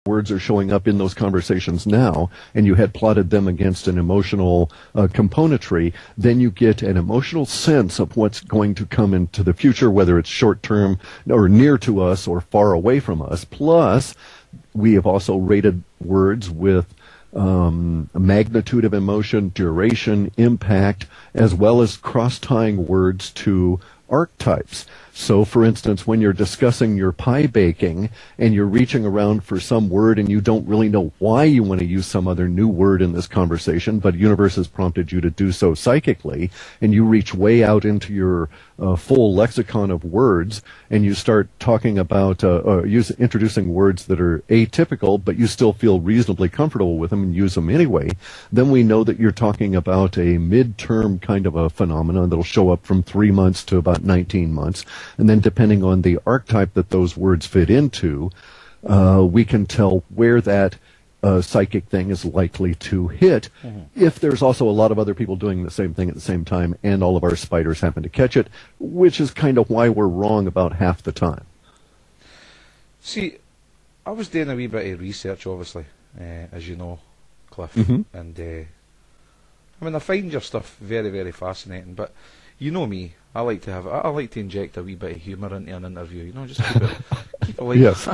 words are showing up in those conversations now, and you had plotted them against an emotional componentry, then you get an emotional sense of what's going to come into the future, whether it's short-term or near to us or far away from us. Plus, we have also rated words with magnitude of emotion, duration, impact, as well as cross-tying words to archetypes. So, for instance, when you're discussing your pie baking and you're reaching around for some word and you don't really know why you want to use some other new word in this conversation, but universe has prompted you to do so psychically, and you reach way out into your full lexicon of words and you start talking about introducing words that are atypical, but you still feel reasonably comfortable with them and use them anyway, then we know that you're talking about a mid-term kind of a phenomenon that'll show up from 3 months to about 19 months. And then depending on the archetype that those words fit into, we can tell where that psychic thing is likely to hit. If there's also a lot of other people doing the same thing at the same time and all of our spiders happen to catch it, which is kind of why we're wrong about half the time. See, I was doing a wee bit of research, obviously, as you know, Cliff, and I mean, I find your stuff very, very fascinating, but you know me, I like to inject a wee bit of humour into an interview, you know, just keep it light, Yes.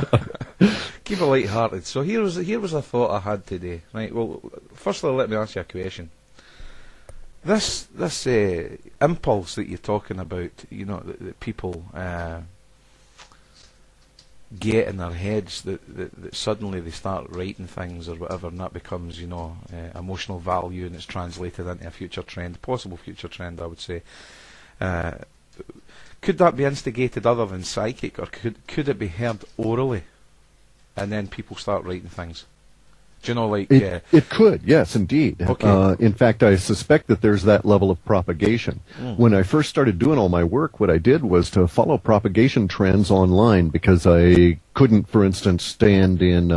keep it light-hearted. So here was a thought I had today, right? Well, firstly, let me ask you a question. This impulse that you're talking about, you know, that people get in their heads, that suddenly they start writing things or whatever, and that becomes, you know, emotional value, and it's translated into a future trend, possible future trend, I would say. Could that be instigated other than psychic, or could it be heard orally, and then people start writing things? Do you know, like... It could, yes, indeed. Okay. In fact, I suspect that there's that level of propagation. When I first started doing all my work, what I did was to follow propagation trends online, because I couldn't, for instance, stand in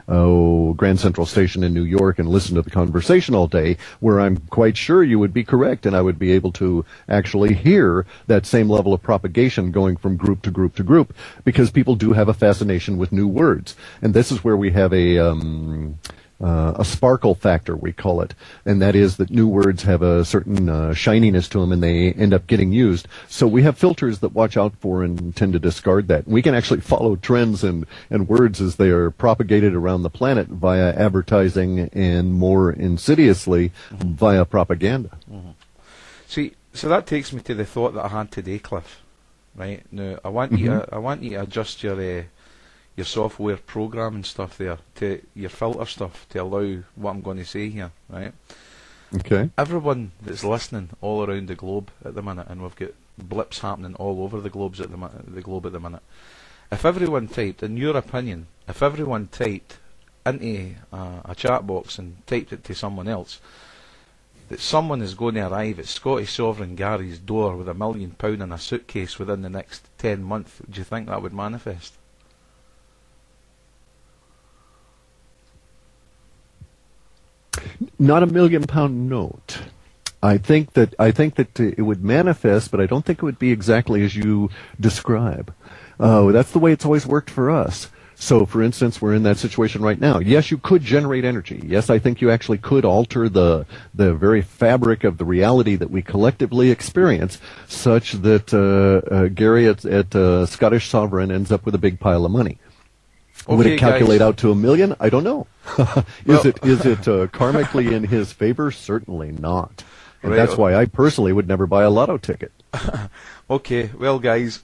Grand Central Station in New York and listen to the conversation all day, where I'm quite sure you would be correct, and I would be able to actually hear that same level of propagation going from group to group to group, because people do have a fascination with new words. And this is where we have a sparkle factor, we call it, and that is that new words have a certain shininess to them, and they end up getting used. So we have filters that watch out for and tend to discard that. We can actually follow trends and words as they are propagated around the planet via advertising and more insidiously via propaganda. See, so that takes me to the thought that I had today, Cliff. Right now, I want you to adjust your software program and stuff there, to your filter stuff, to allow what I'm going to say here, right? Okay. Everyone that's listening all around the globe at the minute, and we've got blips happening all over the globe at the minute. If everyone typed, in your opinion, if everyone typed into a chat box and typed it to someone else, that someone is going to arrive at Scottish Sovereign Gary's door with £1 million in a suitcase within the next 10 months, do you think that would manifest? Not a £1 million note. I think that it would manifest, but I don't think it would be exactly as you describe. That's the way it's always worked for us. So, for instance, we're in that situation right now. Yes, you could generate energy. Yes, I think you actually could alter the very fabric of the reality that we collectively experience, such that Gary at Scottish Sovereign ends up with a big pile of money. Okay, would it calculate guys. out to $1 million? I don't know. Is it karmically in his favor? Certainly not. And Right. that's why I personally would never buy a lotto ticket. Okay, well, guys,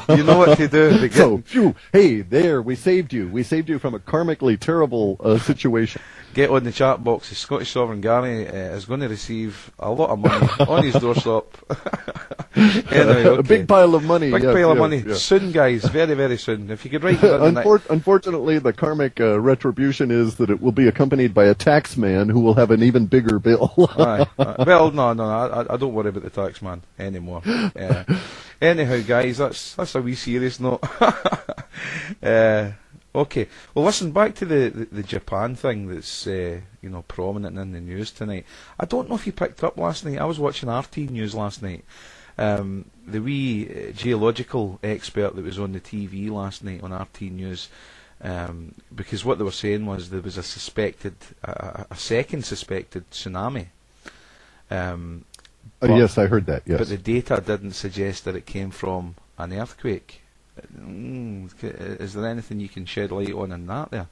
you know what to do. So, phew, hey, there, we saved you. We saved you from a karmically terrible situation. Get on the chat box. The Scottish Sovereign Gary is going to receive a lot of money on his doorstep. Anyway, okay. A big pile of money. Big yes, pile of yes, money. yes. Soon, guys. Very, very soon. If you could write it down Unfortunately, the karmic retribution is that it will be accompanied by a tax man who will have an even bigger bill. Well, no, I don't worry about the tax man anymore. Anyhow, guys, that's a wee serious note. Okay, well, listen, back to the Japan thing that's prominent in the news tonight. I don't know if you picked up last night. I was watching RT News last night. The wee geological expert that was on the TV last night on RT News Because what they were saying was there was a second suspected tsunami. Yes, I heard that. Yes, but the data didn't suggest that it came from an earthquake. Is there anything you can shed light on in that there?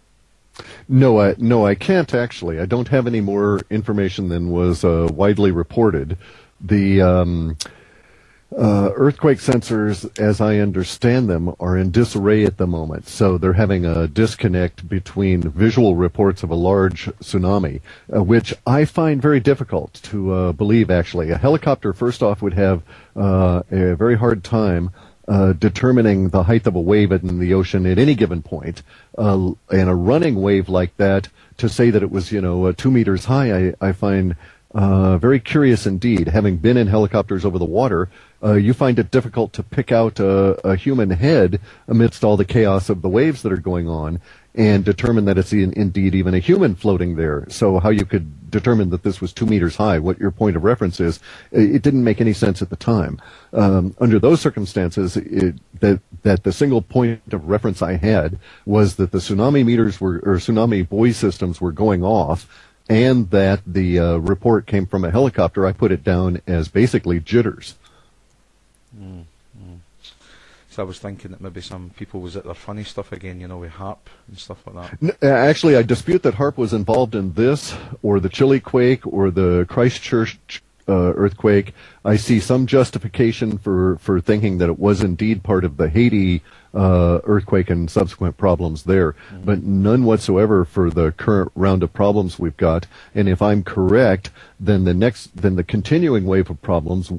No, I can't actually. I don't have any more information than was widely reported. The earthquake sensors, as I understand them, are in disarray at the moment. So they're having a disconnect between visual reports of a large tsunami, which I find very difficult to believe, actually. A helicopter, first off, would have a very hard time determining the height of a wave in the ocean at any given point. And a running wave like that, to say that it was, 2 meters high, I find very curious indeed. Having been in helicopters over the water, you find it difficult to pick out a human head amidst all the chaos of the waves that are going on and determine that it's indeed even a human floating there. So how you could determine that this was 2 meters high, what your point of reference is, it didn't make any sense at the time. Under those circumstances, that the single point of reference I had was that the tsunami buoy systems were going off, and that the report came from a helicopter. I put it down as basically jitters. So I was thinking that maybe some people was at their funny stuff again, with HARP and stuff like that. Actually, I dispute that HARP was involved in this, or the Chile quake, or the Christchurch earthquake. I see some justification for thinking that it was indeed part of the Haiti earthquake and subsequent problems there, but none whatsoever for the current round of problems we've got. And if I'm correct, then the continuing wave of problems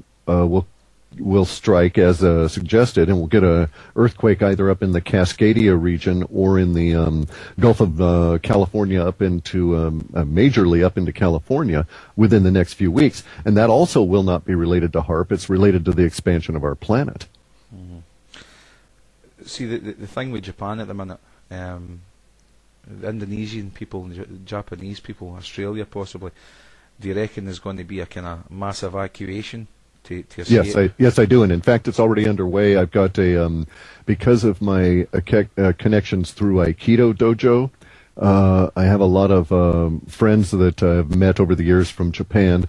will strike as suggested, and we'll get a earthquake either up in the Cascadia region or in the Gulf of California up into majorly up into California within the next few weeks. And that also will not be related to HARP. It's related to the expansion of our planet. See, the thing with Japan at the minute, the Indonesian people, Japanese people, Australia possibly, do you reckon there's going to be a kind of mass evacuation to escape? Yes, I do, and in fact, it's already underway. I've got because of my connections through Aikido Dojo, I have a lot of friends that I've met over the years from Japan.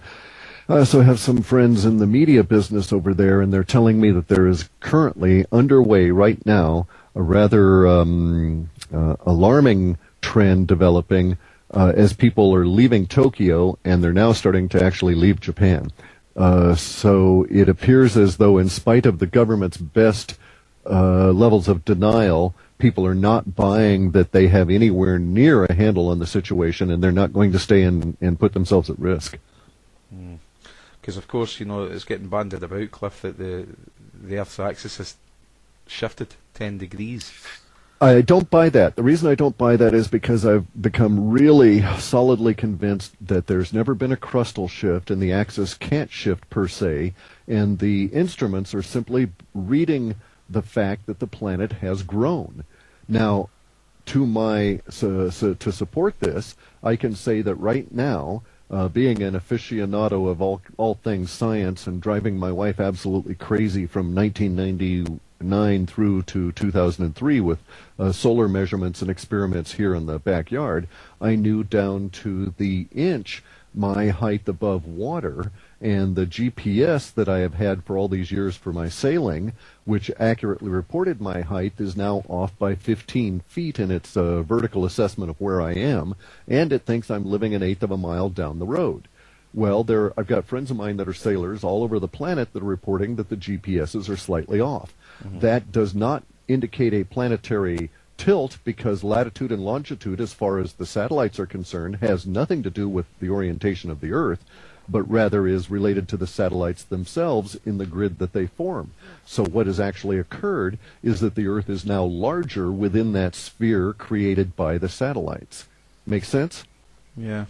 I also have some friends in the media business over there, and they're telling me that there is currently underway right now a rather alarming trend developing as people are leaving Tokyo, and they're now starting to actually leave Japan. So it appears as though, in spite of the government's best levels of denial, people are not buying that they have anywhere near a handle on the situation, and they're not going to stay and put themselves at risk. Because, of course, it's getting bandied about, Cliff, that the Earth's axis has shifted 10 degrees. I don't buy that. The reason I don't buy that is because I've become really solidly convinced that there's never been a crustal shift, and the axis can't shift per se, and the instruments are simply reading the fact that the planet has grown. Now, to support this, I can say that right now, being an aficionado of all things science and driving my wife absolutely crazy from 1999 through to 2003 with solar measurements and experiments here in the backyard, I knew down to the inch my height above water, and the GPS that I have had for all these years for my sailing, which accurately reported my height, is now off by 15 feet in its vertical assessment of where I am, and it thinks I'm living an eighth of a mile down the road. Well, I've got friends of mine that are sailors all over the planet that are reporting that the GPSs are slightly off. That does not indicate a planetary tilt, because latitude and longitude, as far as the satellites are concerned, has nothing to do with the orientation of the Earth, but rather is related to the satellites themselves in the grid that they form. So what has actually occurred is that the Earth is now larger within that sphere created by the satellites. Make sense? Yeah.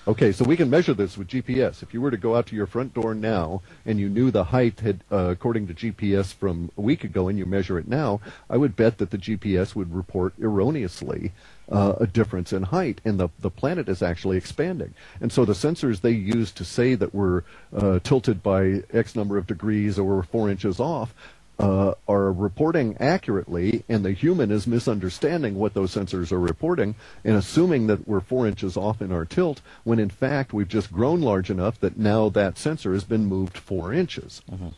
Okay, so we can measure this with GPS. If you were to go out to your front door now and you knew the height had, according to GPS from a week ago, and you measure it now, I would bet that the GPS would report erroneously a difference in height, and the planet is actually expanding. And so the sensors they use to say that we're tilted by X number of degrees or we're 4 inches off are reporting accurately, and the human is misunderstanding what those sensors are reporting and assuming that we're 4 inches off in our tilt, when in fact we've just grown large enough that now that sensor has been moved 4 inches. Mm-hmm.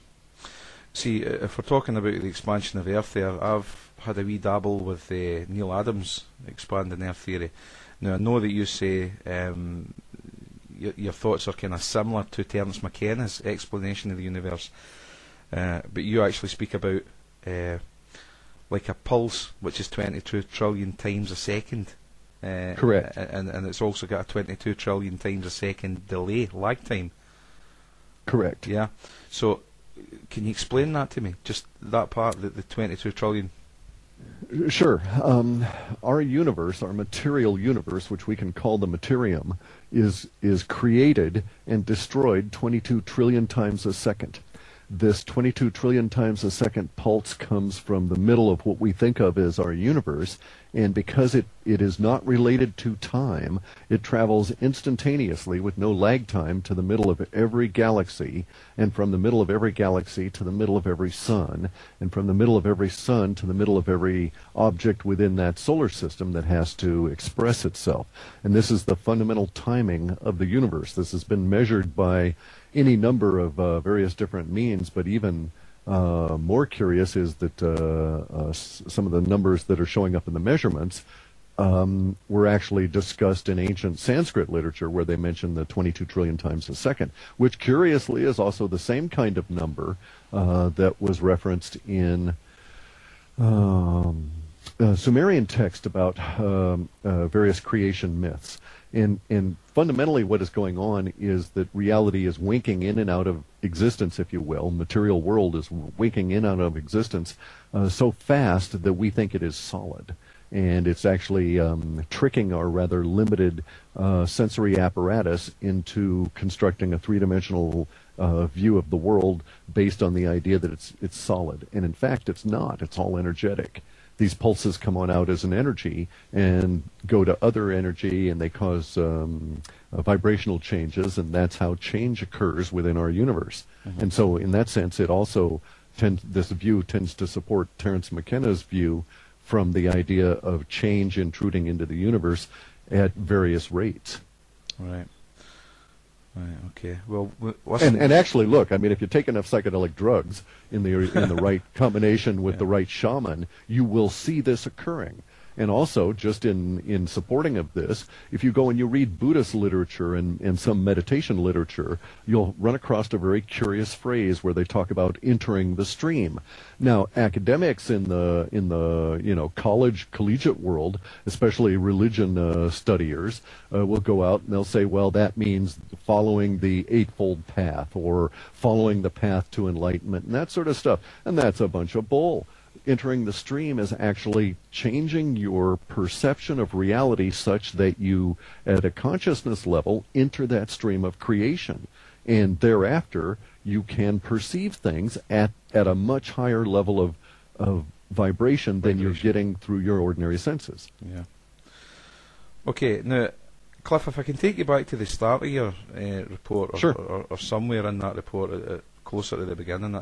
See, if we're talking about the expansion of Earth there, I've had a wee dabble with Neil Adams' expanding Earth theory. Now, I know that you say your thoughts are kind of similar to Terence McKenna's explanation of the universe, but you actually speak about like a pulse, which is 22 trillion times a second. Correct. And it's also got a 22 trillion times a second delay, lag time. Correct. Yeah. So, can you explain that to me? Just that part, the 22 trillion. Sure. Our universe, our material universe, which we can call the materium, is created and destroyed 22 trillion times a second. This 22 trillion times a second pulse comes from the middle of what we think of as our universe, and because it is not related to time, it travels instantaneously with no lag time to the middle of every galaxy, and from the middle of every galaxy to the middle of every sun, and from the middle of every sun to the middle of every object within that solar system that has to express itself. And this is the fundamental timing of the universe. This has been measured by any number of various different means, but even more curious is that some of the numbers that are showing up in the measurements were actually discussed in ancient Sanskrit literature, where they mention the 22 trillion times a second, which curiously is also the same kind of number that was referenced in Sumerian text about various creation myths. And fundamentally what is going on is that reality is winking in and out of existence, if you will. Material world is winking in and out of existence so fast that we think it is solid. And it's actually tricking our rather limited sensory apparatus into constructing a three-dimensional view of the world based on the idea that it's solid. And in fact, it's not. It's all energetic. These pulses come on out as an energy and go to other energy, and they cause vibrational changes, and that's how change occurs within our universe. Mm-hmm. And so in that sense, it also this view tends to support Terence McKenna's view from the idea of change intruding into the universe at various rates. Right. Right. Okay. Well, and actually, look. I mean, if you take enough psychedelic drugs in the right combination with the right shaman, you will see this occurring. And also, just in supporting of this, if you go and you read Buddhist literature and some meditation literature, you'll run across a very curious phrase where they talk about entering the stream. Now, academics in the collegiate world, especially religion studiers, will go out and they'll say, well, that means following the Eightfold Path or following the path to enlightenment and that sort of stuff. And that's a bunch of bull. Entering the stream is actually changing your perception of reality such that you, at a consciousness level, enter that stream of creation. And thereafter, you can perceive things at a much higher level of vibration than you're getting through your ordinary senses. Yeah. Okay, now, Cliff, if I can take you back to the start of your report, Sure. or somewhere in that report, closer to the beginning,